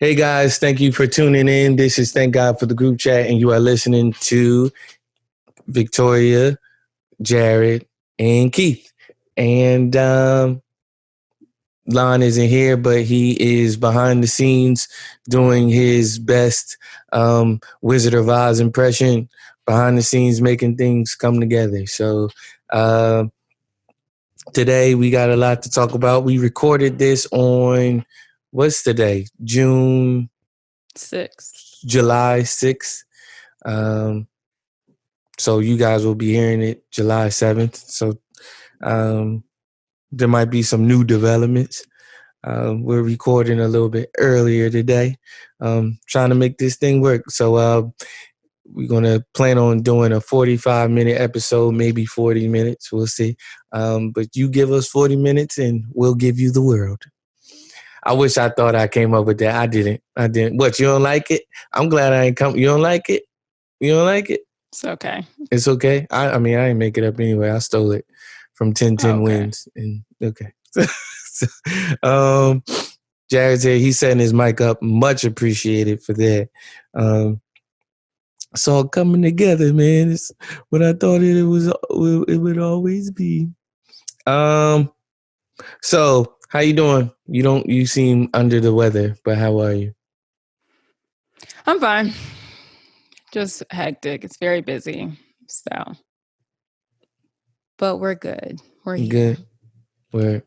Hey guys, thank you for tuning in. This is Thank God for the Group Chat, and you are listening to Victoria, Jared, and Keith. And Lon isn't here, but he is behind the scenes doing his best Wizard of Oz impression, behind the scenes making things come together. So today we got a lot to talk about. We recorded this on, what's the day? June 6th. July 6th. So you guys will be hearing it July 7th. So there might be some new developments. We're recording a little bit earlier today, trying to make this thing work. So we're going to plan on doing a 45-minute episode, maybe 40 minutes. We'll see. But you give us 40 minutes and we'll give you the world. I wish I thought I came up with that. I didn't. What, you don't like it? I'm glad I ain't come. You don't like it? You don't like it? It's okay. It's okay? I mean, I didn't make it up anyway. I stole it from 1010 Wins. And okay. Jared said he's setting his mic up. Much appreciated for that. It's all coming together, man. It's what I thought it would always be. So how you doing? You seem under the weather, but how are you? I'm fine. Just hectic. It's very busy. So, but we're good. We're here. Good.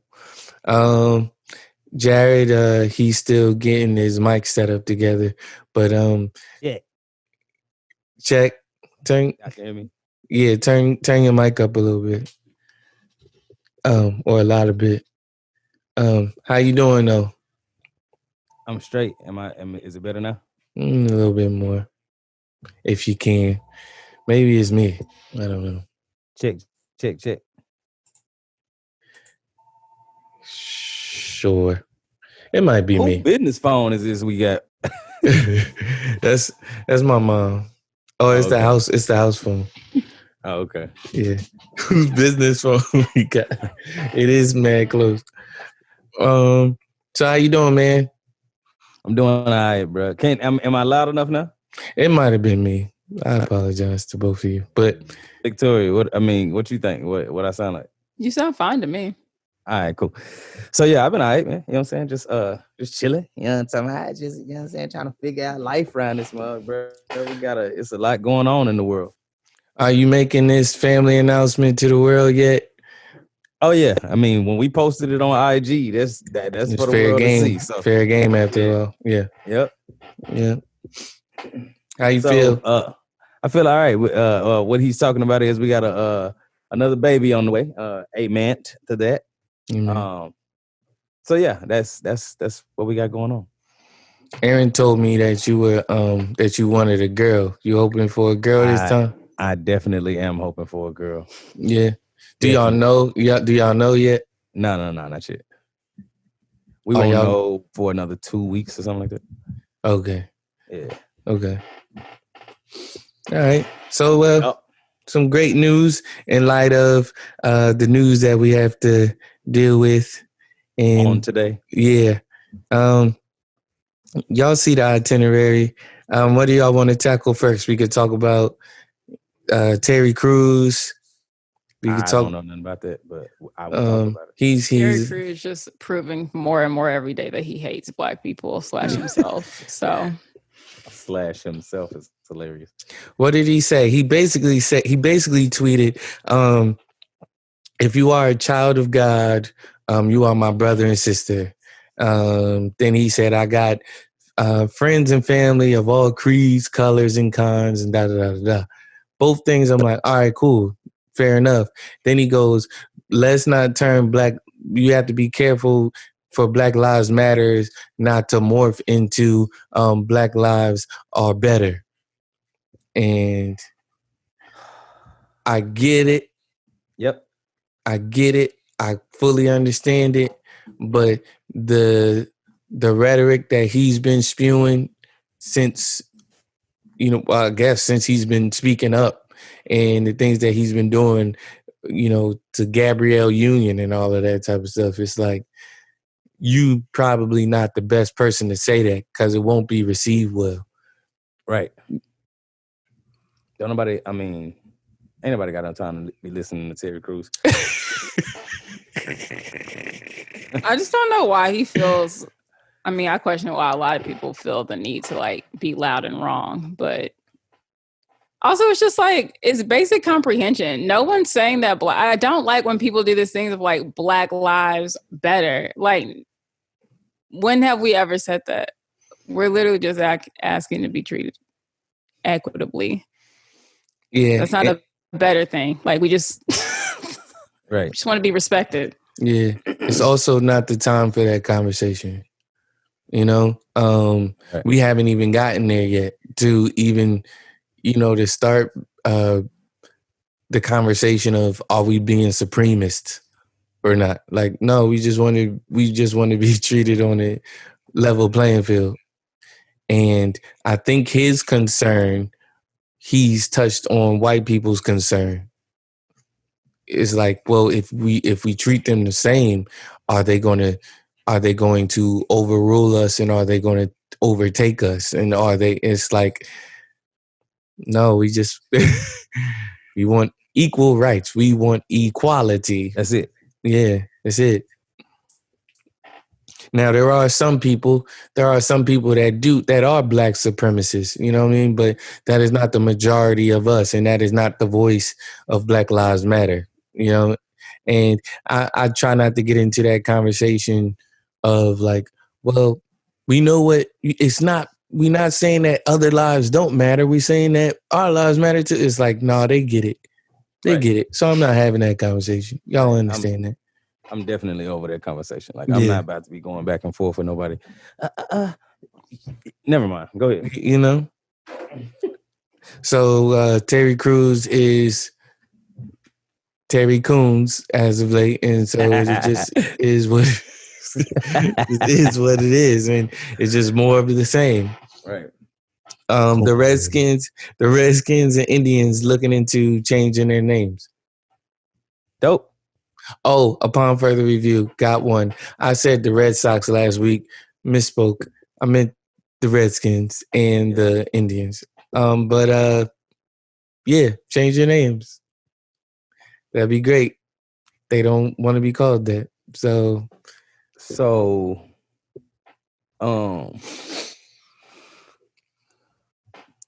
Jared, he's still getting his mic set up together, but check. Turn. I can hear me. Yeah, turn your mic up a little bit. Or a lot of bit. How you doing though? I'm straight. Is it better now? A little bit more, if you can. Maybe it's me. I don't know. Check. Sure, it might be me. Business phone is this we got? That's my mom. Oh, it's the house. It's the house phone. Oh, okay. Yeah. Whose business phone we got? It is mad close. So how you doing, man? I'm doing all right, bro. Am I loud enough now? It might have been me. I apologize to both of you. But Victoria, what you think? What I sound like? You sound fine to me. All right, cool. So yeah, I've been all right, man. You know what I'm saying? Just chilling. You know what I'm saying? Just, you know what I'm saying, trying to figure out life around this mug, bro. It's a lot going on in the world. Are you making this family announcement to the world yet? Oh yeah. I mean, when we posted it on IG, that's for the fair world game. to see. So. Fair game after all. Yeah. Yep. Yeah. How you feel? I feel all right. What he's talking about is we got another baby on the way. Amen to that. Mm-hmm. So yeah, that's what we got going on. Aaron told me that you were that you wanted a girl. You hoping for a girl this time? I definitely am hoping for a girl. Yeah. Do y'all know? Do y'all know yet? No, not yet. We won't know for another 2 weeks or something like that. Okay. Yeah. Okay. All right. So some great news in light of the news that we have to deal with on today. Yeah. Y'all see the itinerary. What do y'all want to tackle first? We could talk about Terry Coons. I don't know nothing about that, but I will talk about it. Terry Coons just proving more and more every day that he hates Black people / himself. So / himself is hilarious. What did he say? He basically tweeted, if you are a child of God, you are my brother and sister. Then he said, I got friends and family of all creeds, colors, and kinds, and da-da-da-da-da. Both things I'm like, all right, cool. Fair enough. Then he goes, let's not turn black. You have to be careful for Black Lives Matters not to morph into Black Lives Are Better. And I get it. Yep. I get it. I fully understand it. But the rhetoric that he's been spewing since, I guess since he's been speaking up, and the things that he's been doing, to Gabrielle Union and all of that type of stuff, it's like, you probably not the best person to say that because it won't be received well. Right. Don't nobody, I mean, ain't nobody got no time to be listening to Terry Crews. I just don't know why he feels. I mean, I question why a lot of people feel the need to like be loud and wrong, but also it's just like it's basic comprehension. No one's saying that I don't like when people do this thing of like Black lives better. Like, when have we ever said that? We're literally just asking to be treated equitably. Yeah, that's not a better thing. Like, we just right. just want to be respected. Yeah, it's also not the time for that conversation. You know, Right. we haven't even gotten there yet to even, to start the conversation of are we being supremacists or not? Like, no, we just want to be treated on a level playing field. And I think his concern, he's touched on white people's concern. It's like, well, if we treat them the same, are they going to overrule us, and are they going to overtake us? And it's like, no, we just we want equal rights. We want equality. That's it. Yeah, that's it. Now there are some people that are Black supremacists, you know what I mean? But that is not the majority of us, and that is not the voice of Black Lives Matter, you know? And I try not to get into that conversation of like, well, we know what it's not. We're not saying that other lives don't matter. We're saying that our lives matter too. It's like, no, they get it. They get it. So I'm not having that conversation. Y'all understand that. I'm definitely over that conversation. Like, I'm not about to be going back and forth with nobody. Never mind. Go ahead. You know? So Terry Crews is Terry Coons as of late, and so it just is what it is what it is, and it's just more of the same. Right. The Redskins and Indians looking into changing their names. Dope. Oh, upon further review, got one. I said the Red Sox last week. Misspoke. I meant the Redskins and the Indians. But change your names. That'd be great. They don't want to be called that. So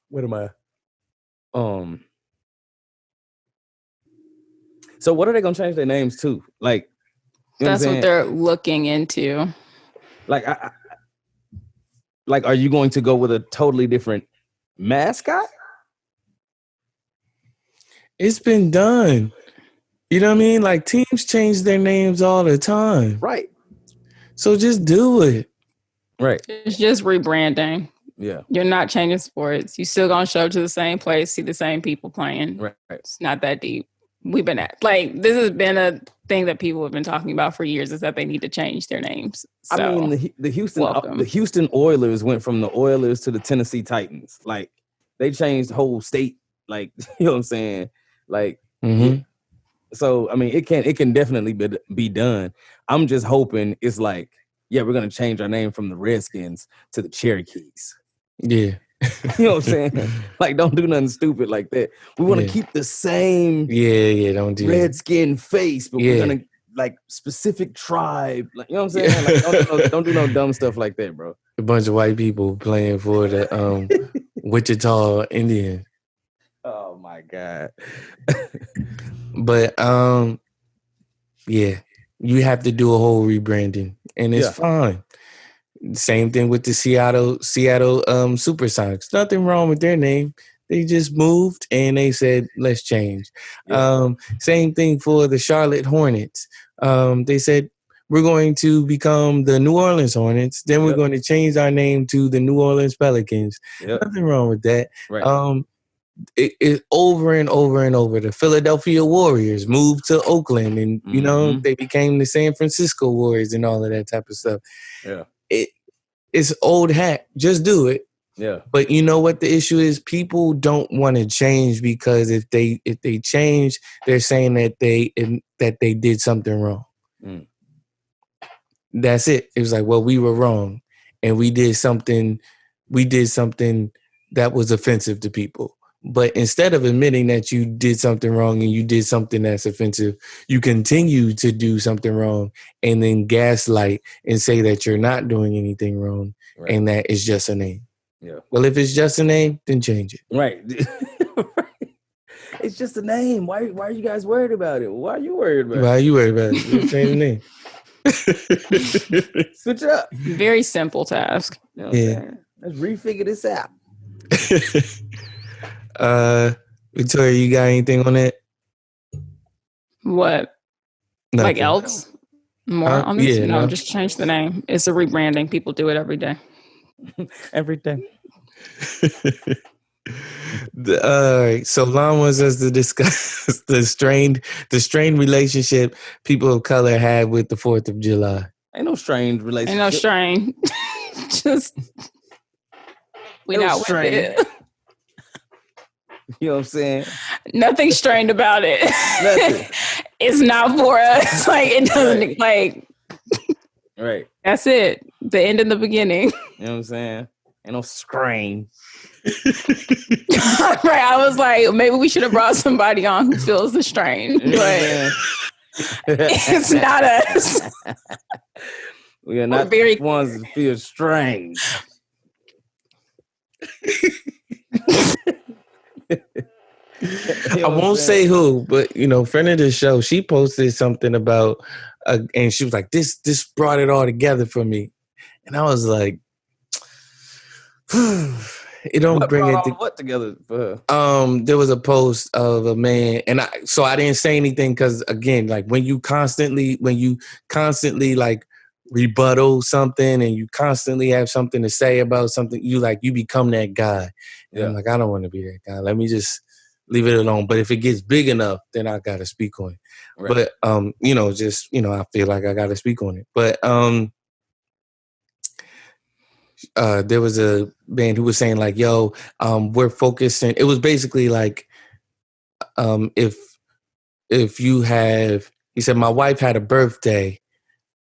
what am I? So what are they gonna change their names to? Like, that's what they're looking into. Like, are you going to go with a totally different mascot? It's been done. You know what I mean? Like, teams change their names all the time. Right. So just do it. Right. It's just rebranding. Yeah. You're not changing sports. You still gonna show up to the same place, see the same people playing. Right. It's not that deep. We've been this has been a thing that people have been talking about for years, is that they need to change their names. So, I mean, the Houston Oilers went from the Oilers to the Tennessee Titans. Like, they changed the whole state. Like, you know what I'm saying? Like, so I mean, it can definitely be done. I'm just hoping it's like, yeah, we're gonna change our name from the Redskins to the Cherokees. Yeah. You know what I'm saying? Like, don't do nothing stupid like that. We want to keep the same don't do Redskin face, but we're gonna like specific tribe. Like, you know what I'm saying? Like, don't do no dumb stuff like that, bro. A bunch of white people playing for the Wichita Indians. Oh my God. But you have to do a whole rebranding, and it's fine. Same thing with the Seattle Supersonics. Nothing wrong with their name. They just moved and they said, let's change. Same thing for the Charlotte Hornets. They said, we're going to become the New Orleans Hornets. Then we're going to change our name to the New Orleans Pelicans. Nothing wrong with that. Right. It over and over and over. The Philadelphia Warriors moved to Oakland, and they became the San Francisco Warriors and all of that type of stuff. Yeah. It's old hat. Just do it. Yeah. But you know what the issue is? People don't want to change because if they change, they're saying that they did something wrong. that's it. It was like, well, we were wrong, and we did something that was offensive to people. But instead of admitting that you did something wrong and you did something that's offensive, you continue to do something wrong and then gaslight and say that you're not doing anything wrong, right, and that it's just a name. Yeah. Well, if it's just a name, then change it. Right. It's just a name. Why are you guys worried about it? Why are you worried about it? Why are you worried about it? Just change the name. Switch it up. Very simple task. You know what I'm saying? Let's refigure this out. Victoria, you got anything on that? What? Nothing. Like else? More on this? Yeah, no, just change the name. It's a rebranding. People do it every day. Every day. All right. So Lon wants us to discuss the strained relationship people of color had with the 4th of July. Ain't no strained relationship. Ain't no strain. Just we no not strain. with it. You know what I'm saying? Nothing strained about it. Nothing. It's not for us. Like it doesn't like. Right. That's it. The end and the beginning. You know what I'm saying? Ain't no strain. Right. I was like, maybe we should have brought somebody on who feels the strain, but it's not us. We are not the ones that feel strange. I won't say who, but friend of the show, she posted something about, and she was like, "This brought it all together for me," and I was like, "It don't bring it what together for her?" There was a post of a man, and I didn't say anything because again, like when you constantly like rebuttal something and you constantly have something to say about something, you become that guy. And I'm like, I don't want to be that guy. Let me just leave it alone. But if it gets big enough, then I gotta speak on it. Right. But I feel like I gotta speak on it. But there was a man who was saying like, yo, we're focusing. It was basically like, if you have, he said, my wife had a birthday,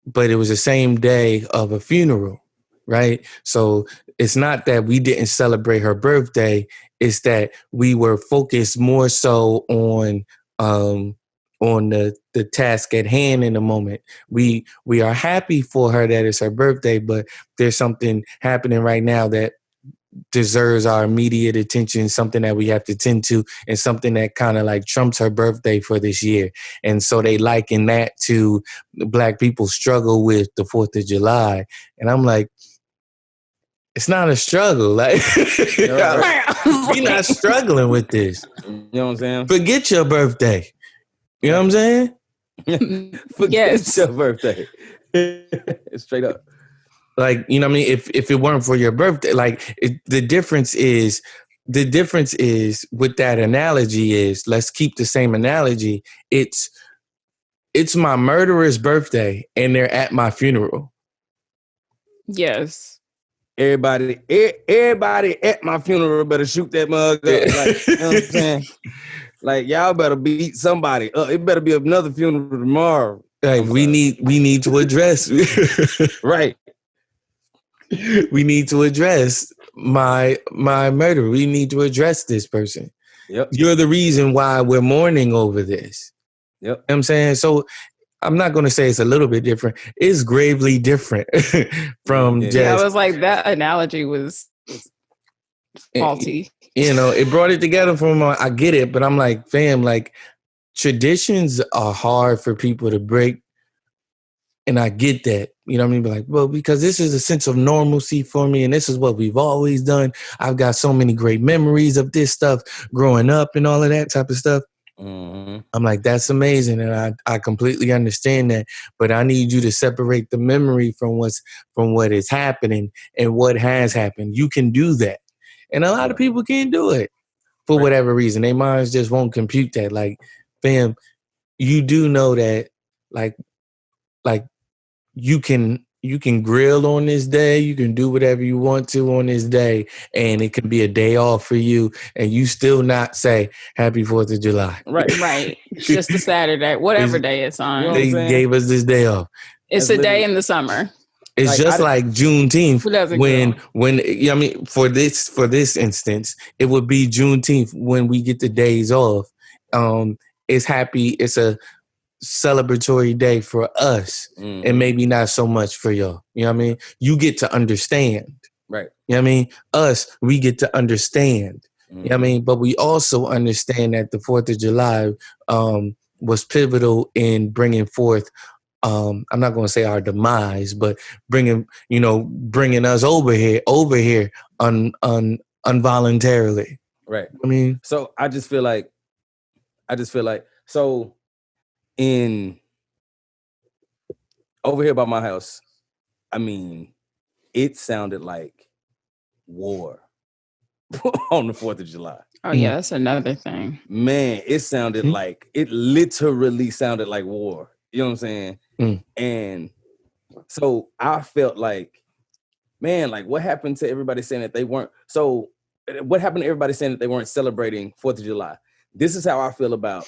but it was the same day of a funeral, right? So it's not that we didn't celebrate her birthday. It's that we were focused more so on the task at hand in the moment. We are happy for her that it's her birthday, but there's something happening right now that deserves our immediate attention, something that we have to tend to, and something that kind of like trumps her birthday for this year. And so they liken that to Black people's struggle with the 4th of July. And I'm like, it's not a struggle. Like, we're not struggling with this. You know what I'm saying? Forget your birthday. You know what I'm saying? Forget your birthday. Straight up. Like, you know what I mean? If it weren't for your birthday, like the difference is with that analogy is, let's keep the same analogy. It's my murderer's birthday and they're at my funeral. Yes. Everybody at my funeral better shoot that mug up. Like, you know what I'm saying? Like, y'all better beat somebody. It better be another funeral tomorrow. Like, we need to address. Right. We need to address my murder. We need to address this person. Yep. You're the reason why we're mourning over this. Yep. You know what I'm saying? So I'm not going to say it's a little bit different. It's gravely different from just... Yeah, I was like, that analogy was faulty. It brought it together from, I get it, but I'm like, fam, like, traditions are hard for people to break. And I get that, you know what I mean? But like, well, because this is a sense of normalcy for me and this is what we've always done. I've got so many great memories of this stuff growing up and all of that type of stuff. Mm-hmm. I'm like, that's amazing. And I completely understand that. But I need you to separate the memory from what is happening and what has happened. You can do that. And a lot of people can't do it for whatever reason. Their minds just won't compute that. Like, fam, you do know that, like you can grill on this day. You can do whatever you want to on this day. And it can be a day off for you. And you still not say Happy 4th of July. Right. It's just a Saturday, whatever day it's on. They gave us this day off. It's a day in the summer. It's like, just like Juneteenth. When I mean, for this instance, it would be Juneteenth when we get the days off. It's happy. It's a celebratory day for us, and maybe not so much for y'all. You know what I mean? You get to understand, right? You know what I mean? Us, we get to understand. You know what I mean? But we also understand that the 4th of July was pivotal in bringing forth. I'm not going to say our demise, but bringing us over here involuntarily. Right. I mean, so I just feel like so in over here by my house, I mean, it sounded like war on the 4th of July. Oh yeah, that's another thing. Man, it sounded like, it literally sounded like war. You know what I'm saying? And so I felt like, man, like what happened to everybody saying that they weren't? So what happened to everybody saying that they weren't celebrating 4th of July? This is how I feel about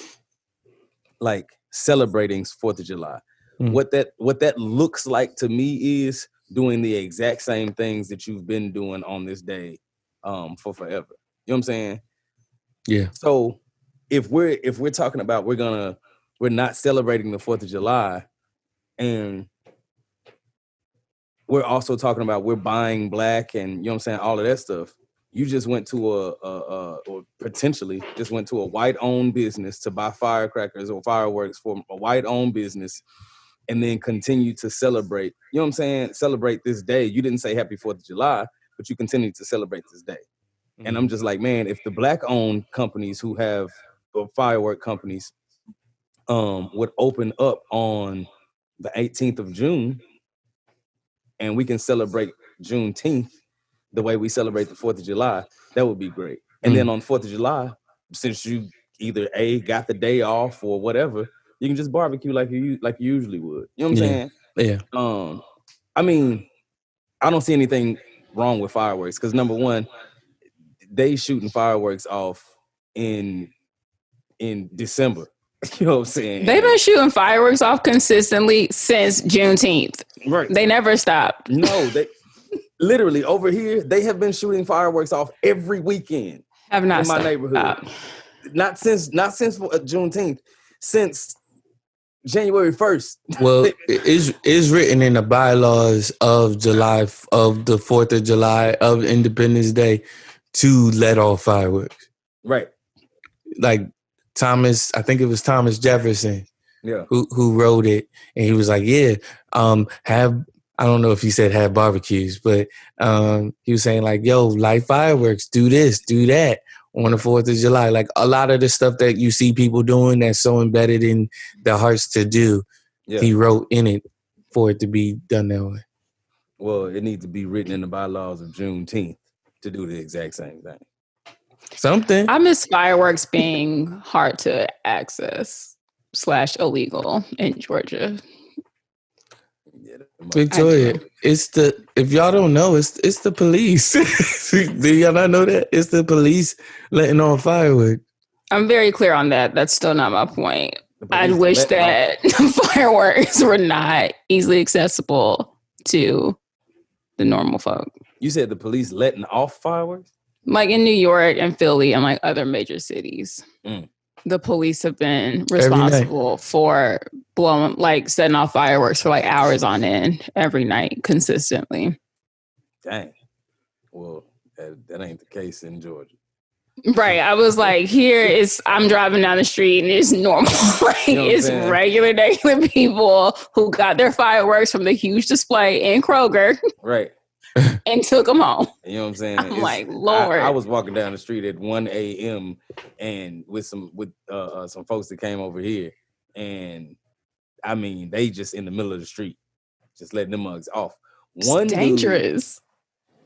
like celebrating 4th of July. What that looks like to me is doing the exact same things that you've been doing on this day for forever. You know what I'm saying? Yeah. So if we're talking about we're not celebrating the 4th of July, and we're also talking about we're buying black and, you know what I'm saying, all of that stuff. You just went to or potentially just went to a white-owned business to buy firecrackers or fireworks for a white-owned business, and then continue to celebrate, you know what I'm saying, celebrate this day. You didn't say happy 4th of July, but you continue to celebrate this day. And I'm just like, man, if the black-owned companies who have firework companies would open up on the 18th of June, and we can celebrate Juneteenth the way we celebrate the 4th of July, that would be great. And then on 4th of July, since you either got the day off or whatever, you can just barbecue like you usually would. You know what I'm saying? Yeah. I mean, I don't see anything wrong with fireworks because number one, they shooting fireworks off in December. You know what I'm saying? They've been shooting fireworks off consistently since Juneteenth. Right. They never stopped. No, they literally over here, they have been shooting fireworks off every weekend. Have not in my stopped. neighborhood. Not since Juneteenth, since January 1st. Well, it's written in the bylaws of July, of the 4th of July, of Independence Day, to let off fireworks. Right. Like I think it was Thomas Jefferson, yeah, who wrote it, and he was like, yeah, I don't know if he said have barbecues, but he was saying like, yo, light fireworks, do this, do that on the 4th of July. Like a lot of the stuff that you see people doing that's so embedded in their hearts to do, he wrote in it for it to be done that way. Well, it needs to be written in the bylaws of Juneteenth to do the exact same thing. Something. I miss fireworks being hard to access / illegal in Georgia. Victoria, if y'all don't know, it's the police. Do y'all not know that? It's the police letting off fireworks. I'm very clear on that. That's still not my point. I wish that fireworks were not easily accessible to the normal folk. You said the police letting off fireworks? Like in New York and Philly and like other major cities. The police have been responsible for setting off fireworks for like hours on end every night consistently. Dang. Well, that ain't the case in Georgia. Right. I was like, I'm driving down the street and it's normal. Like you know it's regular people who got their fireworks from the huge display in Kroger. Right. And took them home. You know what I'm saying? I'm like, Lord. I was walking down the street at 1 a.m. and with some folks that came over here, and I mean, they just in the middle of the street, just letting them mugs off. It's dangerous.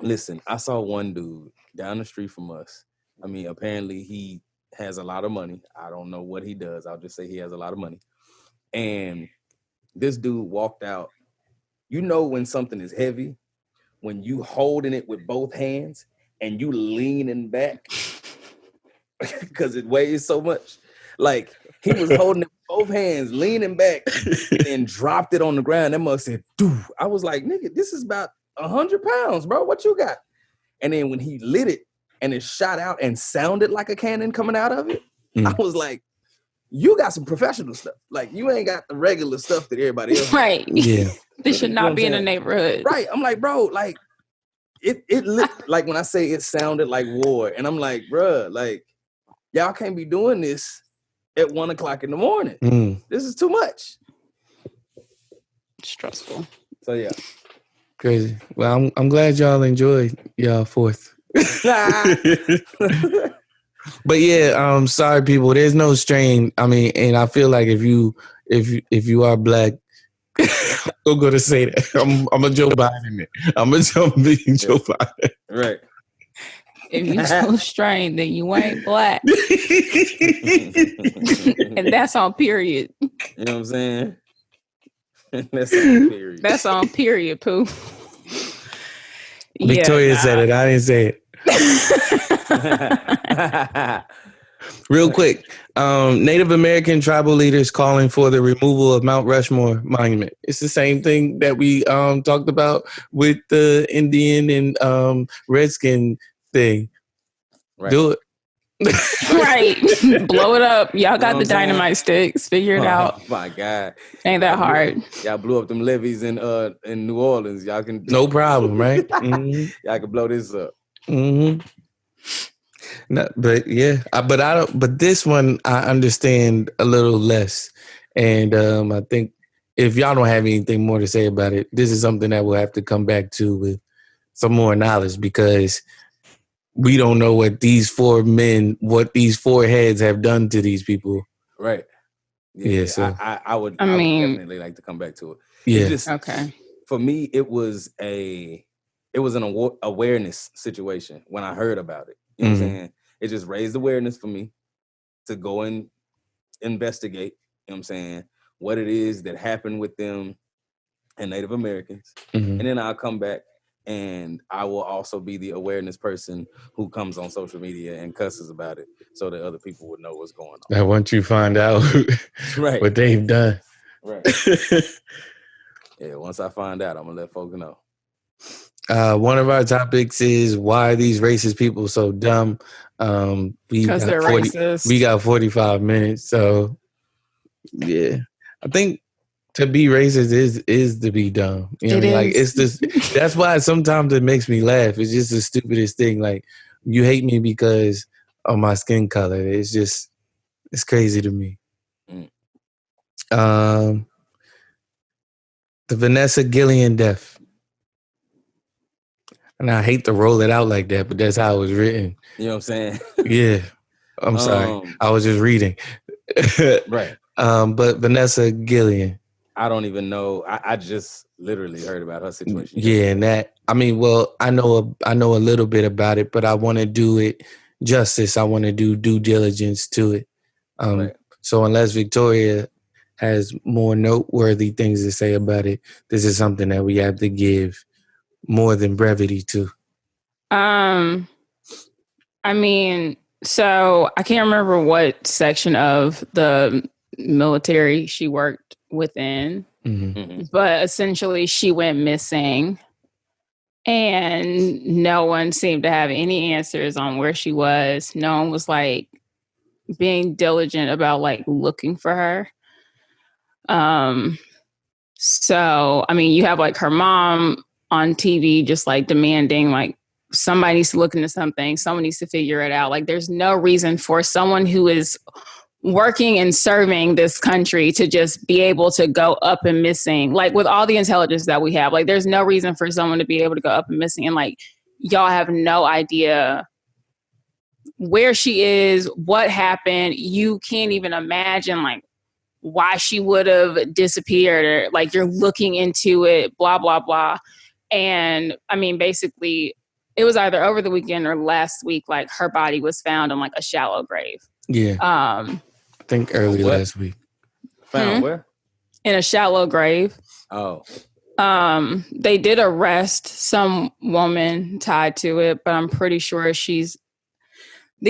Listen, I saw one dude down the street from us. I mean, apparently he has a lot of money. I don't know what he does. I'll just say he has a lot of money. And this dude walked out. You know when something is heavy, when you holding it with both hands and you leaning back because it weighs so much. Like he was holding it with both hands, leaning back, and then dropped it on the ground. That must said, "Doo." I was like, nigga, this is about 100 pounds, bro. What you got? And then when he lit it and it shot out and sounded like a cannon coming out of it, I was like, you got some professional stuff. Like, you ain't got the regular stuff that everybody else. Right. Yeah. This should not be in the neighborhood. Right. I'm like, bro, like, it lit, like when I say it sounded like war, and I'm like, bruh, like, y'all can't be doing this at 1 o'clock in the morning. This is too much. Stressful. So yeah. Crazy. Well, I'm glad y'all enjoyed y'all 4th. But yeah, sorry people. There's no strain. I mean, and I feel like if you are black, I'm gonna say that. I'm a Joe Biden. I'm a Joe Biden. Right. If you so strained, then you ain't black. And that's on period. You know what I'm saying? That's on period. That's on period, Pooh. Victoria said it. I didn't say it. Real quick, Native American tribal leaders calling for the removal of Mount Rushmore Monument. It's the same thing that we talked about with the Indian and Redskin thing. Right. Do it. Right. Blow it up. Y'all got the dynamite sticks. Figure it out. Oh my God. Ain't that hard. Y'all blew up them levees in New Orleans. Y'all can no problem, right? Y'all can blow this up. No, but yeah, but this one I understand a little less. And I think if y'all don't have anything more to say about it, this is something that we'll have to come back to with some more knowledge, because we don't know what these 4 heads have done to these people. Right. Yeah. So I would definitely like to come back to it. Yeah. Okay. For me, it was an awareness situation when I heard about it. You know what I'm saying? It just raised awareness for me to go and investigate, you know what I'm saying, what it is that happened with them and Native Americans. And then I'll come back and I will also be the awareness person who comes on social media and cusses about it so that other people would know what's going on. Now, once you find out what they've done. Right. Yeah, once I find out, I'm going to let folks know. One of our topics is why are these racist people so dumb? Because they're racist. We got 45 minutes, so yeah. I think to be racist is to be dumb. You know what I mean? Like, it's just, that's why sometimes it makes me laugh. It's just the stupidest thing. Like, you hate me because of my skin color. It's crazy to me. The Vanessa Gillian death. And I hate to roll it out like that, but that's how it was written. You know what I'm saying? Yeah. I'm sorry. I was just reading. Right. But Vanessa Gillian. I don't even know. I just literally heard about her situation. Yeah, and that, I mean, well, I know a little bit about it, but I want to do it justice. I want to do due diligence to it. Right. So unless Victoria has more noteworthy things to say about it, this is something that we have to give more than brevity to. I mean, so I can't remember what section of the military she worked within, but essentially she went missing and no one seemed to have any answers on where she was. No one was like being diligent about like looking for her. So, I mean, you have like her mom on TV just like demanding like somebody needs to look into something. Someone needs to figure it out. Like, there's no reason for someone who is working and serving this country to just be able to go up and missing. Like, with all the intelligence that we have, like, there's no reason for someone to be able to go up and missing. And like, y'all have no idea where she is, what happened. You can't even imagine like why she would have disappeared, or like you're looking into it, blah, blah, blah. And I mean, basically it was either over the weekend or last week, like her body was found in like a shallow grave. Yeah. I think early last week. Found where? In a shallow grave. Oh. They did arrest some woman tied to it, but I'm pretty sure these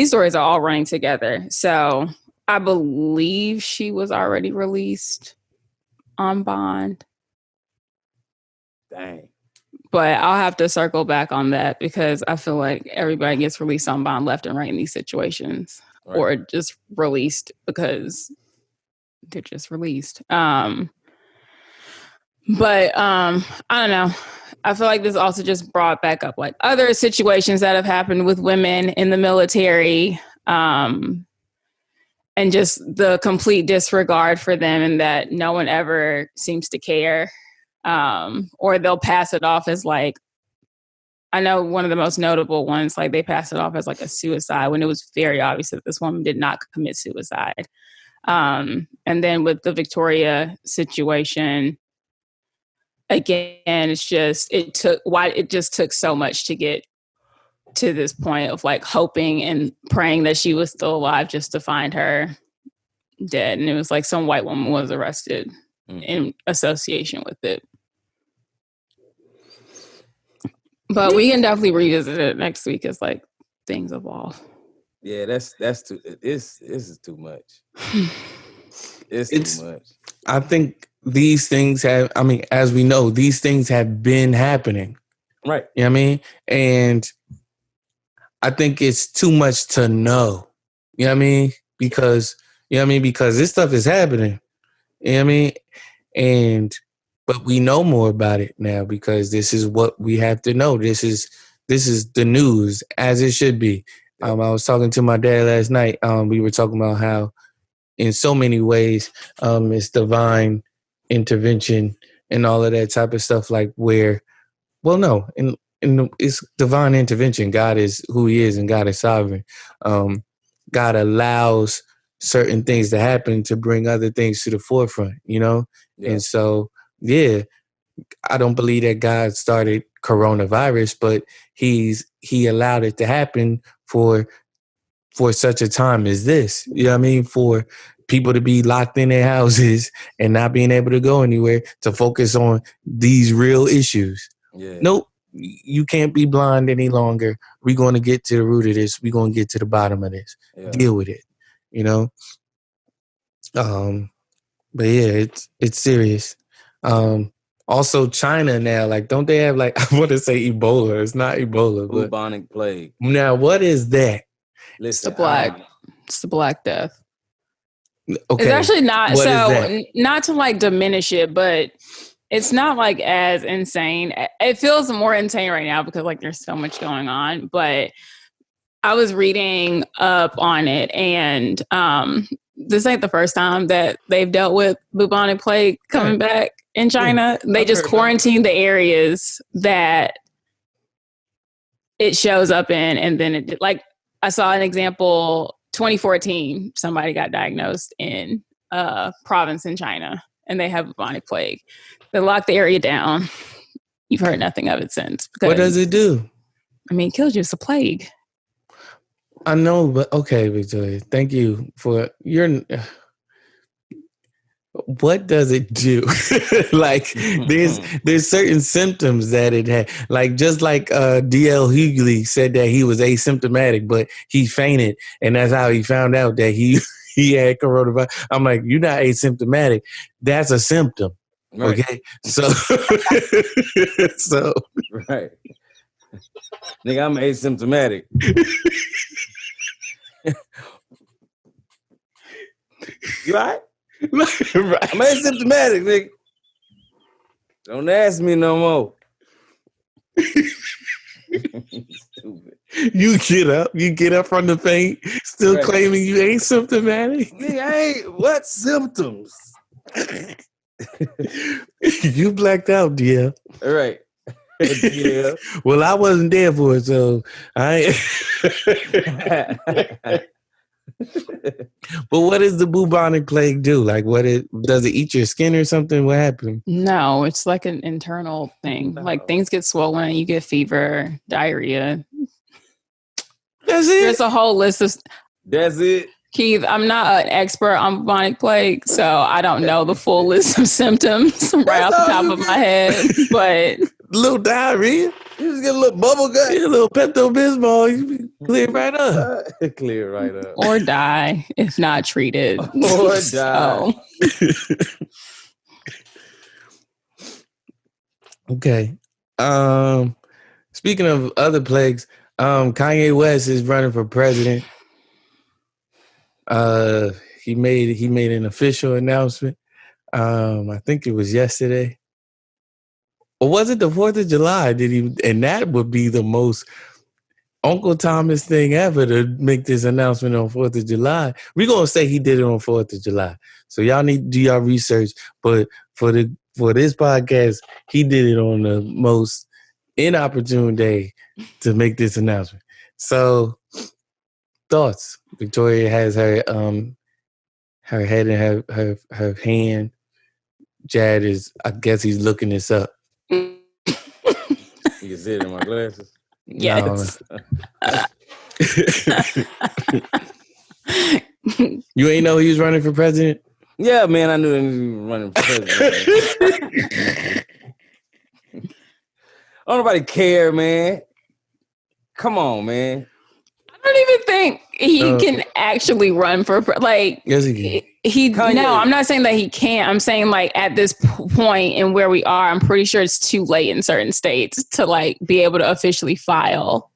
stories are all running together. So I believe she was already released on bond. Dang. But I'll have to circle back on that because I feel like everybody gets released on bond left and right in these situations, right, or just released because they're just released. But I don't know. I feel like this also just brought back up like other situations that have happened with women in the military, and just the complete disregard for them, and that no one ever seems to care. Or they'll pass it off as like, I know one of the most notable ones, like they pass it off as like a suicide when it was very obvious that this woman did not commit suicide. And then with the Victoria situation, again, it just took so much to get to this point of like hoping and praying that she was still alive just to find her dead. And it was like some white woman was arrested in association with it. But we can definitely revisit it next week as like things evolve. Yeah, that's too. This is too much. It's too much. I think these things have. I mean, as we know, these things have been happening. Right. You know what I mean? And I think it's too much to know. You know what I mean? Because because this stuff is happening. You know what I mean? But we know more about it now because this is what we have to know. This is the news as it should be. I was talking to my dad last night. We were talking about how in so many ways it's divine intervention and all of that type of stuff, like where, well, no, it's divine intervention. God is who he is and God is sovereign. God allows certain things to happen to bring other things to the forefront, you know? Yeah. And so, yeah, I don't believe that God started coronavirus, but he allowed it to happen for such a time as this. You know what I mean? For people to be locked in their houses and not being able to go anywhere to focus on these real issues. Yeah. Nope. You can't be blind any longer. We're going to get to the root of this. We're going to get to the bottom of this. Yeah. Deal with it. You know? But yeah, it's serious. Also China now, like, don't they have like, I want to say Ebola. It's not Ebola. Bubonic plague. Now, what is that? Listen, it's the Black Death. Okay. It's actually not, so not to like diminish it, but it's not like as insane. It feels more insane right now because like there's so much going on, but I was reading up on it, and this ain't the first time that they've dealt with bubonic plague coming back in China. They just quarantined the areas that it shows up in, and then it, like, I saw an example, 2014, somebody got diagnosed in a province in China, and they have bubonic plague. They locked the area down. You've heard nothing of it since. What does it do? I mean, it kills you. It's a plague. I know, but okay, Victoria, thank you for your... What does it do? Like, there's certain symptoms that it had. Like, just like D.L. Hughley said that he was asymptomatic, but he fainted, and that's how he found out that he had coronavirus. I'm like, you're not asymptomatic. That's a symptom. Right. Okay? So, right. Nigga, I'm asymptomatic. You all right? Right. I'm asymptomatic, nigga. Don't ask me no more. Stupid. You get up from the faint, still right. Claiming you ain't symptomatic. Nigga, I ain't. What symptoms? You blacked out, dear. All right. Yeah. Well, I wasn't there for it, so I. But what does the bubonic plague do? Like, does it eat your skin or something? What happened? No, it's like an internal thing. Like, things get swollen, you get fever, diarrhea. That's it. There's a whole list of. That's it. Keith, I'm not an expert on bubonic plague, so I don't know the full list of symptoms right off the top of my head. But little diarrhea. You just get a little bubble gut. Get a little Pepto-Bismol. You clear right up. Clear right up. Or die if not treated. Or die. Okay. Speaking of other plagues, Kanye West is running for president. He made an official announcement. I think it was yesterday. Or was it the 4th of July? And that would be the most Uncle Thomas thing ever to make this announcement on 4th of July. We're gonna say he did it on 4th of July. So y'all need to do your research. But for this podcast, he did it on the most inopportune day to make this announcement. So thoughts. Victoria has her head in her hand. Jad is, I guess he's looking this up. You can see it in my glasses. Yes. You ain't know he was running for president? Yeah, man, I knew he was running for president. Don't nobody care, man. Come on, man. I don't even think he can actually run for yes, he can. No, I'm not saying that he can't. I'm saying like at this point and where we are, I'm pretty sure it's too late in certain states to like be able to officially file.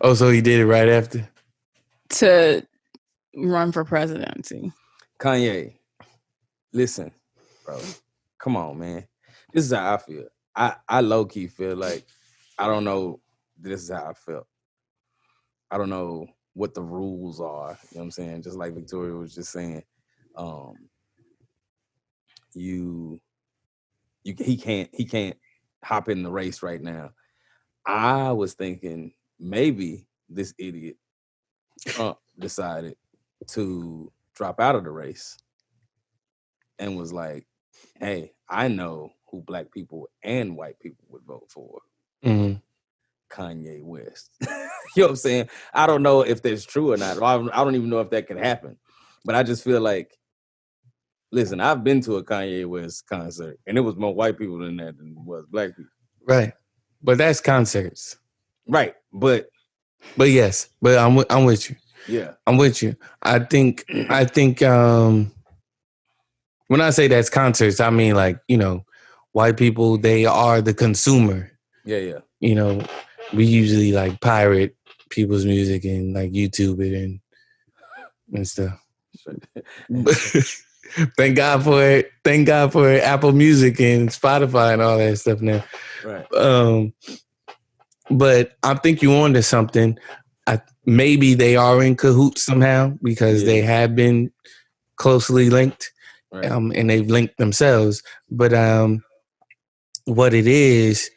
Oh, so he did it right after? To run for presidency. Kanye, listen, bro. Come on, man. This is how I feel. I low-key feel like, I don't know, this is how I felt. I don't know what the rules are. You know what I'm saying? Just like Victoria was just saying, he can't hop in the race right now. I was thinking maybe this idiot Trump decided to drop out of the race and was like, hey, I know who black people and white people would vote for. Mm-hmm. Kanye West. You know what I'm saying? I don't know if that's true or not. I don't even know if that could happen. But I just feel like, listen, I've been to a Kanye West concert, and it was more white people in that than it was black people. Right. But that's concerts. Right. But yes, but I'm with you. Yeah. I'm with you. I think when I say that's concerts, I mean like, you know, white people, they are the consumer. Yeah. You know, we usually like pirate people's music and like YouTube it and stuff. Thank God for it. Thank God for Apple Music and Spotify and all that stuff now. Right. But I think you're on to something. Maybe they are in cahoots somehow because they have been closely linked, right. And they've linked themselves. But what it is,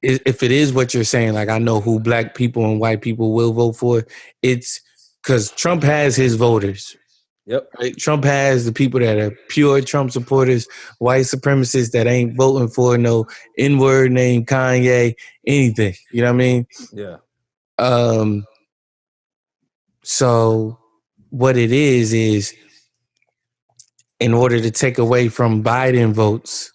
if it is what you're saying, like I know who black people and white people will vote for, it's because Trump has his voters. Yep. Right? Trump has the people that are pure Trump supporters, white supremacists that ain't voting for no N-word named Kanye, anything. You know what I mean? Yeah. So what it is in order to take away from Biden votes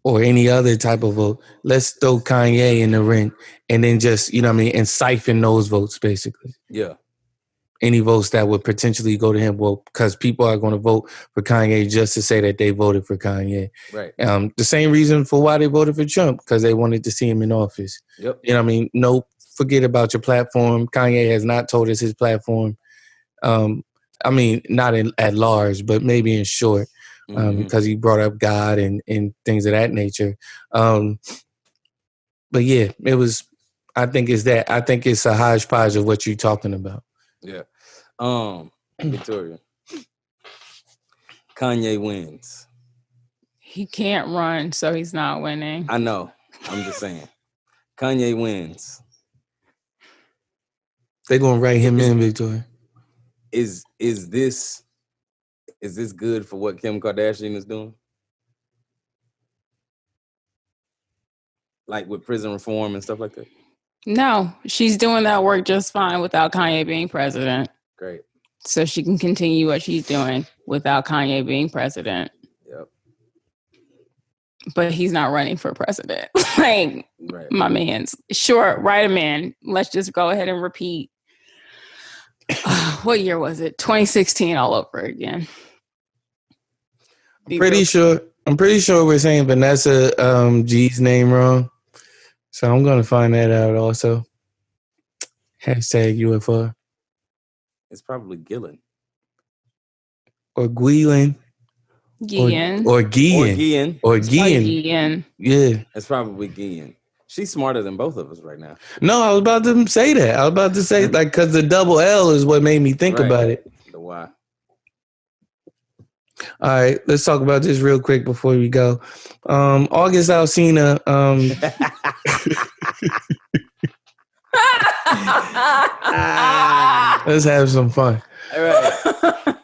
or any other type of vote, let's throw Kanye in the ring and then just, you know what I mean, and siphon those votes basically. Yeah. Any votes that would potentially go to him, well, because people are going to vote for Kanye just to say that they voted for Kanye. Right. The same reason for why they voted for Trump, because they wanted to see him in office. Yep. You know what I mean? No, forget about your platform. Kanye has not told us his platform. I mean, not at large, but maybe in short, because he brought up God and things of that nature. But yeah, it was, I think it's that. I think it's a hodgepodge of what you're talking about. Yeah. Victoria. Kanye wins. He can't run, so he's not winning. I know. I'm just saying. Kanye wins. They're gonna write him in, Victoria. Is this good for what Kim Kardashian is doing? Like with prison reform and stuff like that? No, she's doing that work just fine without Kanye being president. Great. So she can continue what she's doing without Kanye being president. Yep. but he's not running for president. Like, right. My man's sure, write him in. Let's just go ahead and repeat. What year was it? 2016 all over again. I'm pretty sure we're saying Vanessa G's name wrong. So I'm gonna find that out also. Hashtag UFR. It's probably Gillen. Or Guilin. Guillen. Or Guillen. Or Guillen. Yeah. It's probably Guillen. She's smarter than both of us right now. No, I was about to say that. I was about to say, like, because the double L is what made me think about it. The Y. All right, let's talk about this real quick before we go. August Alsina. Let's have some fun. All right.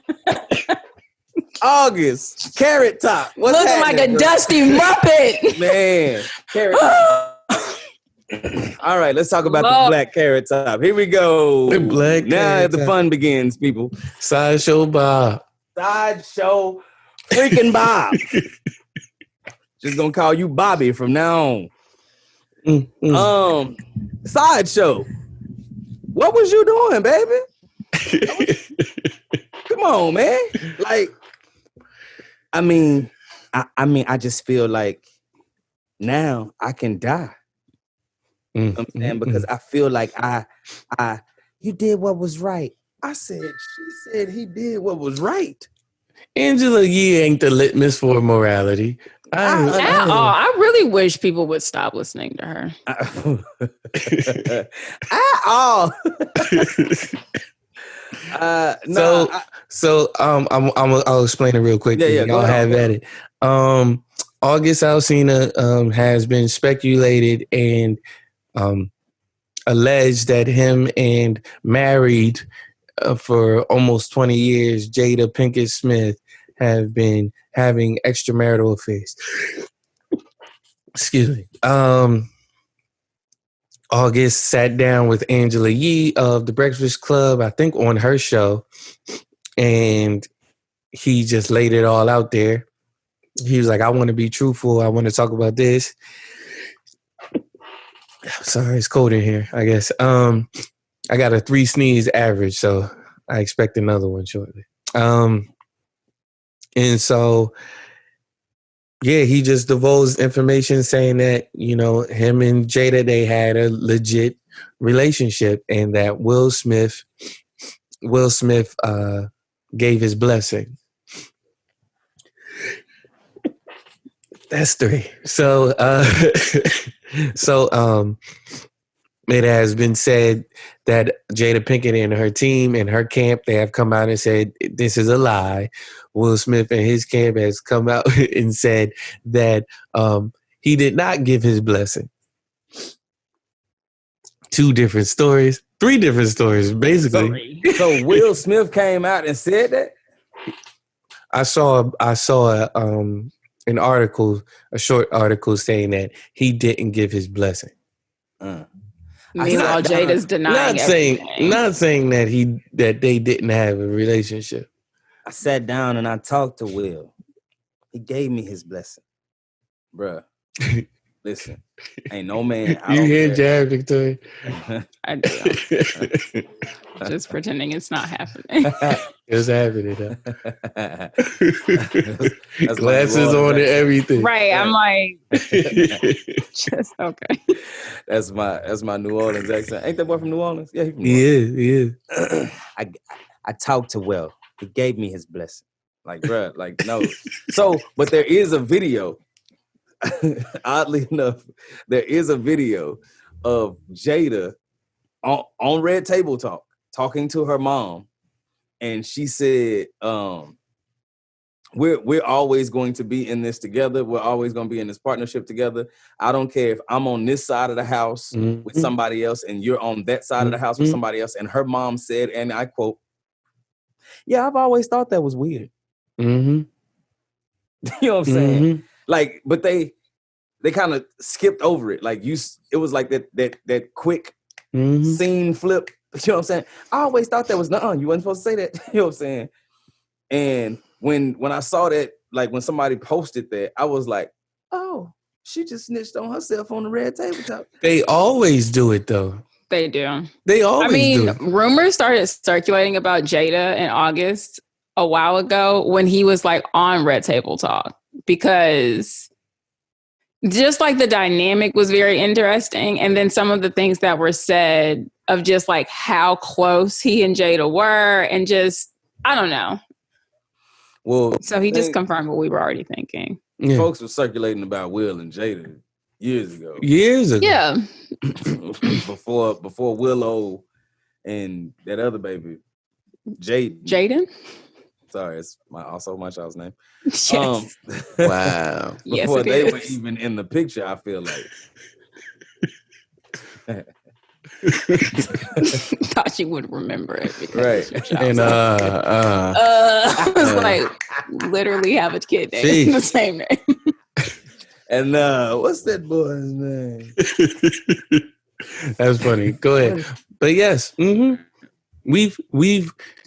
August, Carrot Top. What's looking like a dusty Muppet. Man, Carrot Top. All right, let's talk about the Black Carrot Top. Here we go. The Black now the fun begins, people. Sideshow Bob. Sideshow freaking Bob. Just gonna call you Bobby from now on. Sideshow. What was you doing, baby? Come on, man. Like, I mean, I just feel like now I can die. You know what I'm saying? Because I feel like you did what was right. She said he did what was right. Angela Yee ain't the litmus for morality. I really wish people would stop listening to her. I'll explain it real quick. Yeah, I'll have at it. August Alsina has been speculated and alleged that him and married for almost 20 years, Jada Pinkett Smith, have been having extramarital affairs. Excuse me. August sat down with Angela Yee of The Breakfast Club, I think on her show, and he just laid it all out there. He was like, I want to be truthful. I want to talk about this. Sorry, it's cold in here, I guess. I got a 3 sneeze average, so I expect another one shortly. And so, yeah, he just divulged information saying that, you know, him and Jada, they had a legit relationship and that Will Smith gave his blessing. That's 3. So, it has been said that Jada Pinkett and her team and her camp, they have come out and said, this is a lie. Will Smith and his camp has come out and said that he did not give his blessing. 2 different stories, 3 different stories, basically. So Will Smith came out and said that? I saw an article, a short article saying that he didn't give his blessing. Meanwhile, Jada's denying not saying that they didn't have a relationship. I sat down and I talked to Will. He gave me his blessing. Bruh. Listen, ain't no man. You hear Jared, Victoria? I do. Just pretending it's not happening. It's happening. That's glasses on and everything. Right. I'm like, just okay. That's my New Orleans accent. Ain't that boy from New Orleans? Yeah, he is. I talked to Will. He gave me his blessing. Like, bruh, like, no. So, but there is a video. Oddly enough, there is a video of Jada on Red Table Talk talking to her mom, and she said, "We're always going to be in this together. We're always going to be in this partnership together. I don't care if I'm on this side of the house with somebody else, and you're on that side of the house with somebody else." And her mom said, and I quote, "Yeah, I've always thought that was weird." Mm-hmm. You know what I'm saying? Like, but they kind of skipped over it. Like it was like that quick scene flip. You know what I'm saying? I always thought that was you wasn't supposed to say that. You know what I'm saying? And when I saw that, like when somebody posted that, I was like, oh, she just snitched on herself on the red tabletop. They always do it though. They do. They always do it. Rumors started circulating about Jada in August a while ago when he was like on Red Table Talk, because just like the dynamic was very interesting. And then some of the things that were said of just like how close he and Jada were, and just, I don't know. Well, so he just confirmed what we were already thinking. Yeah. Folks were circulating about Will and Jada years ago. Yeah. before Willow and that other baby, Jaden. Sorry, it's also my child's name. Yes. Wow. Yes, before they were even in the picture, I feel like. Thought you would remember it because right. It's your child. And I was like, literally have a kid name, the same name. And what's that boy's name? That's funny. Go ahead. But yes, we've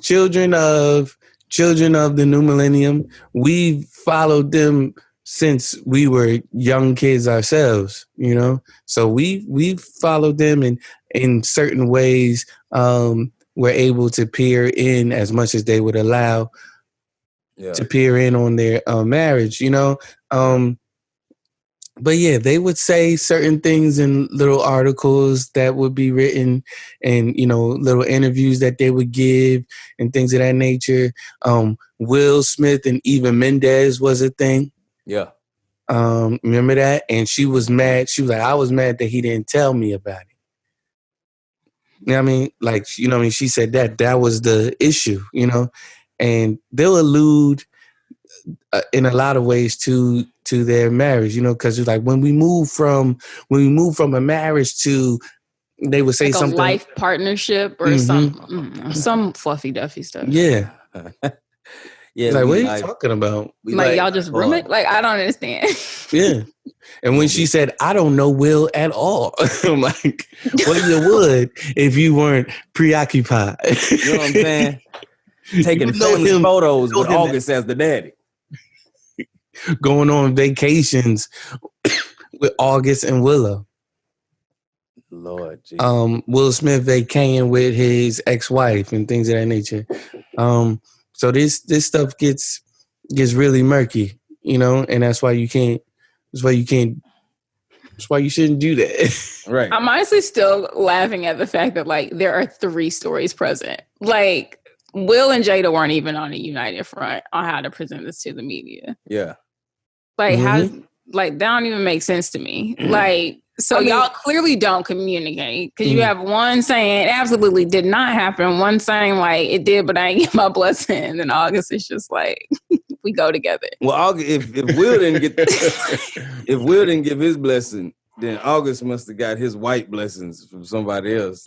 children of the new millennium. We've followed them since we were young kids ourselves, you know. So we've followed them in certain ways. We're able to peer in as much as they would allow to peer in on their marriage, you know. But yeah, they would say certain things in little articles that would be written, and, you know, little interviews that they would give and things of that nature. Will Smith and Eva Mendes was a thing. Yeah. Remember that? And she was mad. She was like, I was mad that he didn't tell me about it. You know what I mean? Like, you know what I mean? She said that was the issue, you know? And they'll allude in a lot of ways to their marriage, you know, because it's like when we move from a marriage to, they would say like something, a life partnership or some fluffy duffy stuff. Yeah. Yeah. Like, what are you talking about? Like y'all just roommate? Like, I don't understand. Yeah. And when she said, I don't know Will at all, I'm like, well, you would if you weren't preoccupied. You know what I'm saying? Taking family photos with August as the daddy. Going on vacations with August and Willow. Lord Jesus. Will Smith vacating with his ex-wife and things of that nature. So this stuff gets really murky, you know, and that's why you shouldn't do that. Right. I'm honestly still laughing at the fact that, like, there are 3 stories present. Like, Will and Jada weren't even on a united front on how to present this to the media. Yeah. Like, how, like, that don't even make sense to me. Like, so y'all clearly don't communicate, because you have one saying it absolutely did not happen, one saying like it did, but I ain't get my blessing. And then August is just like, we go together. Well, August, if Will didn't get if Will didn't give his blessing, then August must have got his white blessings from somebody else.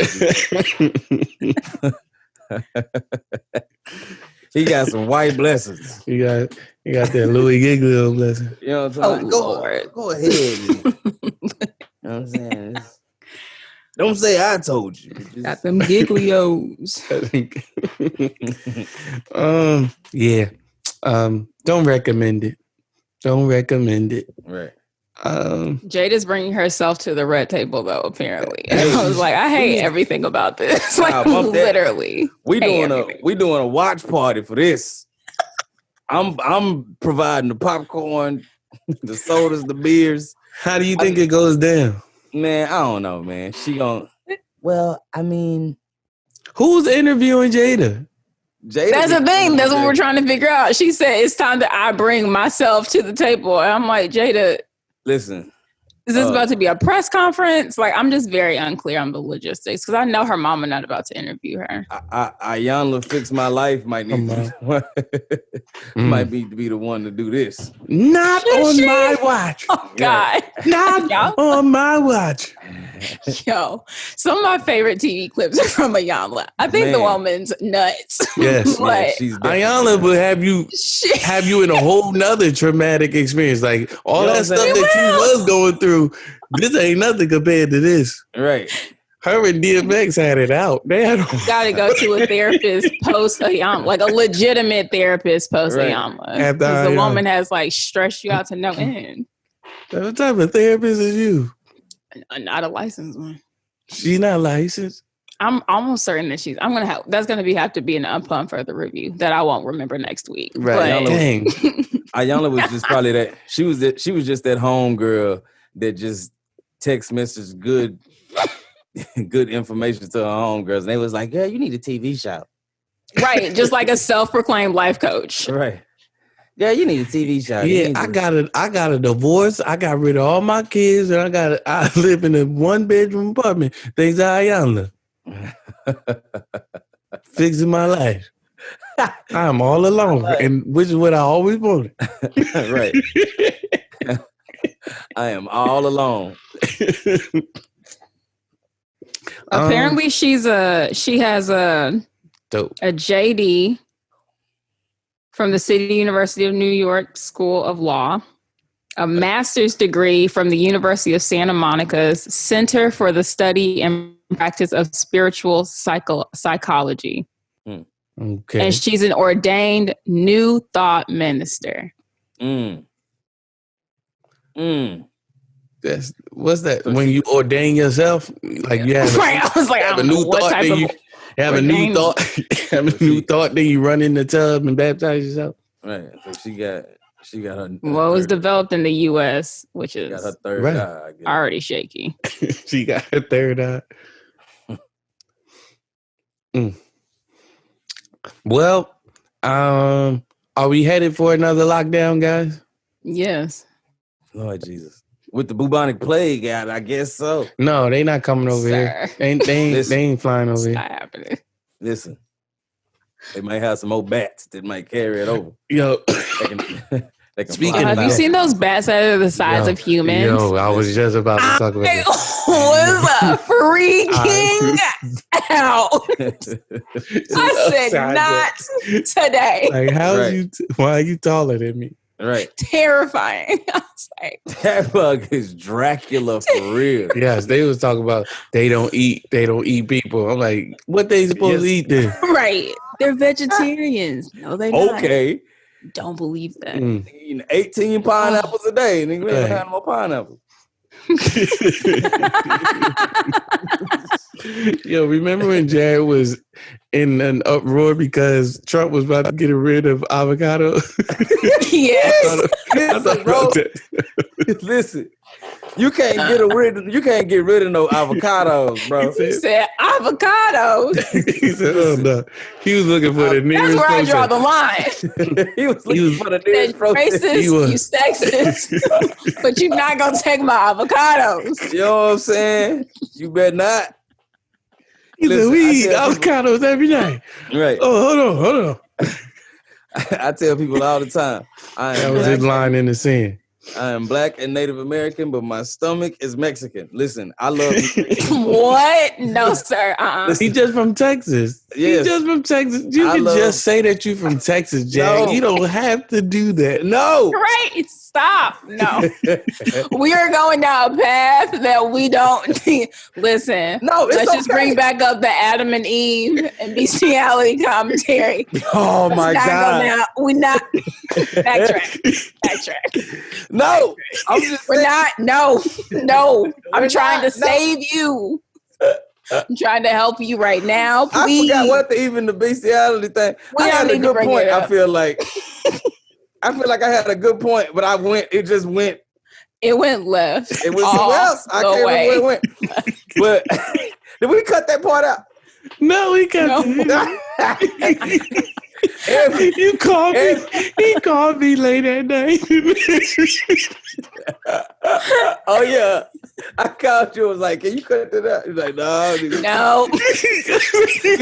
He got some white blessings. You got that Louis Giglio blessing. You know what I'm talking about? Go ahead. You know what I'm saying? Don't say I told you. Got them Giglios. Yeah. Don't recommend it. Right. Jada's bringing herself to the red table, though, apparently. And I was like, I hate everything about this. Like, literally. We doing a watch party for this. I'm providing the popcorn, the sodas, the beers. How do you think it goes down? Man, I don't know, man. She gon'. Well, I mean, who's interviewing Jada? That's the thing. That's what we're trying to figure out. She said it's time that I bring myself to the table. And I'm like, Jada, listen. Is this about to be a press conference? Like, I'm just very unclear on the logistics, because I know her mama not about to interview her. Ayanla Fix My Life might need might be the one to do this. Not on my watch. Oh God, not on my watch. Yo, some of my favorite TV clips are from Ayanla. I think the woman's nuts. Yes, but Ayanla will have you in a whole nother traumatic experience. Like all that stuff that you was going through, this ain't nothing compared to this. Right. Her and DMX had it out. They had gotta go to a therapist post Ayanla, like a legitimate therapist post Ayanla, because the woman has like stressed you out to no end. What type of therapist is you? Not a licensed one. She's not licensed. I'm almost certain that that's gonna have to be an upon further review that I won't remember next week. Right. Dang. Ayanna was just probably that. She was just that home girl that just text message good information to her homegirls. And they was like, "Yeah, you need a TV show." Right, just like a self-proclaimed life coach. Right. Yeah, you need a TV show. Yeah, I got a divorce. I got rid of all my kids, and I live in a 1-bedroom apartment. Thanks to Ayanna. Fixing my life. I'm all alone, and which is what I always wanted. Right. I am all alone. Apparently, she has a JD from the City University of New York School of Law, a master's degree from the University of Santa Monica's Center for the Study and Practice of Spiritual Psychology. Okay. And she's an ordained New Thought minister. What's that? When you ordain yourself, like you have right. I was like, I don't know what type of have a new thought. Have a new thought, then you run in the tub and baptize yourself. Right. So she got her. Well, it was developed in the U.S., which is got her third eye, already shaky. She got her third eye. Well, are we headed for another lockdown, guys? Yes. Lord Jesus. With the bubonic plague out, I guess so. No, they not coming over here. They ain't flying over here. Not happening. Listen, they might have some old bats that might carry it over. Yo, they can speaking have you seen those bats that are the size of humans? Yo, I was just about to talk about this. I was freaking out. I said, not today. Like, why are you taller than me? Right. Terrifying. I was like, that bug is Dracula for real. Yes, they was talking about they don't eat people. I'm like, what they supposed to eat then? Right. They're vegetarians. No, they not. Okay. Don't believe that. Eating 18 pineapples a day, and they ain't had no more pineapples. Yo, remember when Jared was in an uproar because Trump was about to get rid of avocado? Yes. Listen, you can't get rid of no avocados, bro. He said avocados. He said, "Oh no." He was looking for the nearest. That's where protest. I draw the line. he was looking for the nearest protest. Racist, you sexist, but you're not gonna take my avocados. You know what I'm saying? You better not. He said, "We eat avocados every day." Right. Oh, hold on. I tell people all the time. That was his line in the sand. I am Black and Native American, but my stomach is Mexican. Listen, I love What? No, sir. He just from Texas. Yes. He just from Texas. You can just say that you from Texas, Jack. No. You don't have to do that. No. Right. Stop. No. We are going down a path that we don't listen. No, let's just bring back up the Adam and Eve and bestiality commentary. Oh my God. We're not backtrack. No. I'm just We're not. No. I'm trying to save you. I'm trying to help you right now. Please. I forgot even the bestiality thing. I had a good point. I feel like I had a good point, but it just went. It went left. It went somewhere else. I can't remember where it went. But did we cut that part out? No, we cut it. You called me. He called me late at night. Oh yeah, I called you. I was like, "Can you cut that out?" He's like, "No." No. I said,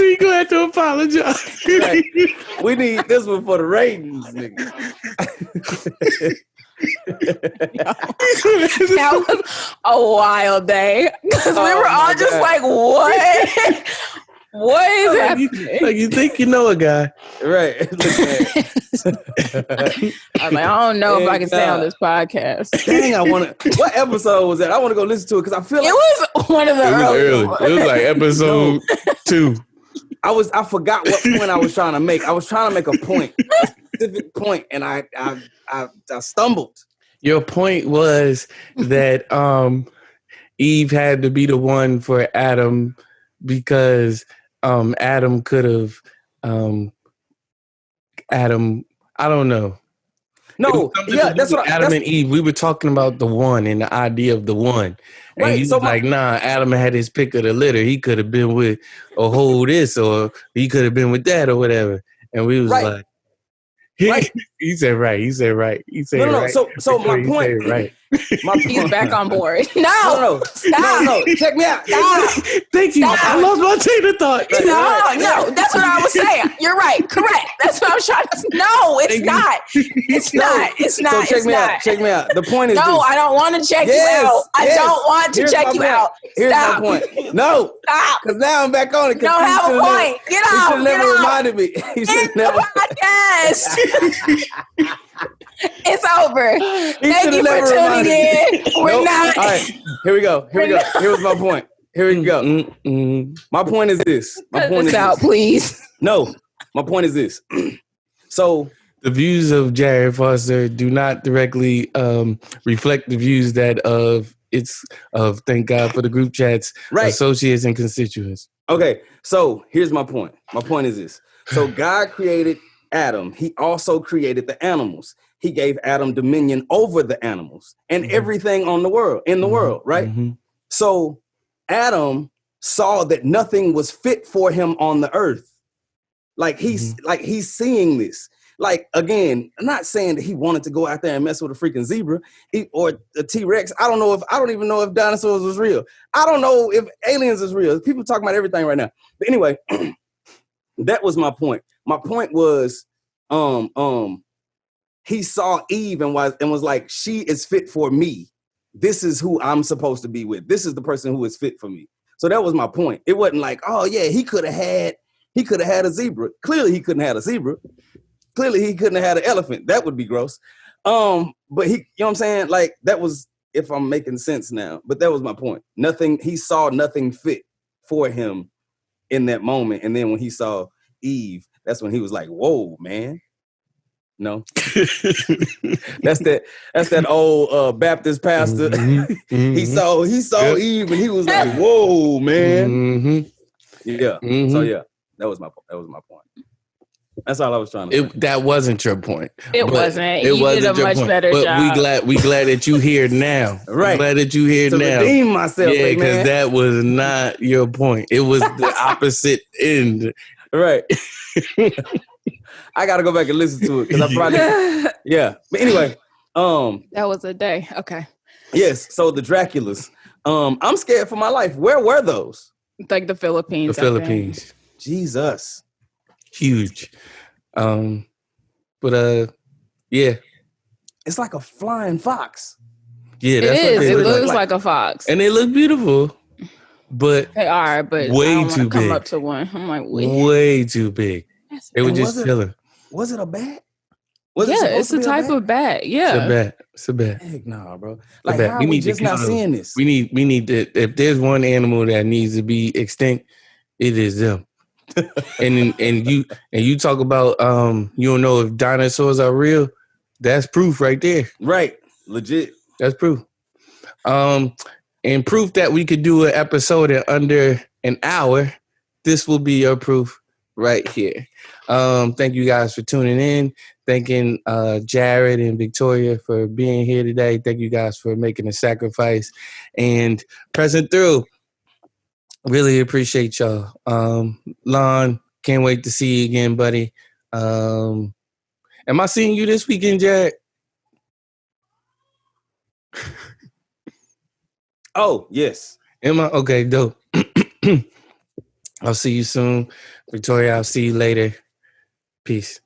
"You gonna have to apologize." Right. We need this one for the ratings, nigga. That was a wild day because we were all just like, "What? What is happening?" Like you think you know a guy, right? I was like, I don't know if I can stay on this podcast. Dang, I want to. What episode was that? I want to go listen to it because I feel like it was one of the early. It was like episode 2. I forgot what point I was trying to make. I was trying to make a point, a specific point, and I stumbled. Your point was that Eve had to be the one for Adam because Adam could have Adam. I don't know. No, yeah, that's what Adam and Eve. We were talking about the one and the idea of the one, and right, he was like, "Nah, Adam had his pick of the litter. He could have been with a whole this, or he could have been with that, or whatever." And we was like, right. He said right. He said right. He said no. right. So my point, right. He's back on board. No, stop. No. Check me out. Stop. Thank you. Stop. I lost my train of thought. No. That's what I was saying. You're right. Correct. That's what I was trying to. No, it's not. It's not. It's not. So check me out. Check me out. The point is, no, I don't want to check you out. I don't want to check you out. Here's my point. No, stop. Because now I'm back on it. You don't have a point. Get out. You should never reminded me. You should never. Podcast. It's over. Thank you for tuning in. We're not. All right, here we go. Here was my point. Here we go. My point is this. My point is out, please. No, my point is this. So the views of Jared Foster do not directly reflect the views that of thank God for the group chats, associates and constituents. Okay, so here's my point. My point is this. So God created Adam. He also created the animals. He gave Adam dominion over the animals and everything in the world, right? Mm-hmm. So Adam saw that nothing was fit for him on the earth. Like he's seeing this. Like, again, I'm not saying that he wanted to go out there and mess with a freaking zebra or a T-Rex. I don't even know if dinosaurs was real. I don't know if aliens is real. People talking about everything right now. But anyway, that was my point. My point was, he saw Eve and was like, she is fit for me. This is who I'm supposed to be with. This is the person who is fit for me. So that was my point. It wasn't like, oh yeah, he could have had a zebra. Clearly he couldn't have a zebra. Clearly he couldn't have had an elephant. That would be gross. But he, you know what I'm saying? Like that was, if I'm making sense now, but that was my point. He saw nothing fit for him in that moment. And then when he saw Eve, that's when he was like, whoa, man. No, that's that old Baptist pastor. Mm-hmm. he saw Eve and he was like, "Whoa, man!" Mm-hmm. Yeah. Mm-hmm. So yeah, that was my point. That's all I was trying to say. That wasn't your point. It wasn't. You did a much better job. But we glad that you here now. Right. Glad that you here now. To redeem myself. Yeah, because that was not your point. It was the opposite end. Right. I got to go back and listen to it because I probably yeah. But anyway, that was a day. Okay. Yes. So the Draculas. I'm scared for my life. Where were those? Like the Philippines. The Philippines. Jesus. Huge. But yeah. It's like a flying fox. Yeah, that's it is. It looks like a fox. And they look beautiful. But they are, but way I don't too big. Come up to one. I'm like, way too big. They were just chilling. Was it a bat? It's a type of bat. Yeah, it's a bat. Heck no, bro. Like, how are we just not seeing this? We need to. If there's one animal that needs to be extinct, it is them. and you talk about you don't know if dinosaurs are real. That's proof right there. Right, legit. That's proof. And proof that we could do an episode in under an hour. This will be your proof right here. Thank you guys for tuning in. Thanking Jared and Victoria for being here today. Thank you guys for making a sacrifice and pressing through. Really appreciate y'all. Lon, can't wait to see you again, buddy. Am I seeing you this weekend, Jared? Oh, yes. Am I? Okay, dope. I'll see you soon. Victoria, I'll see you later. Peace.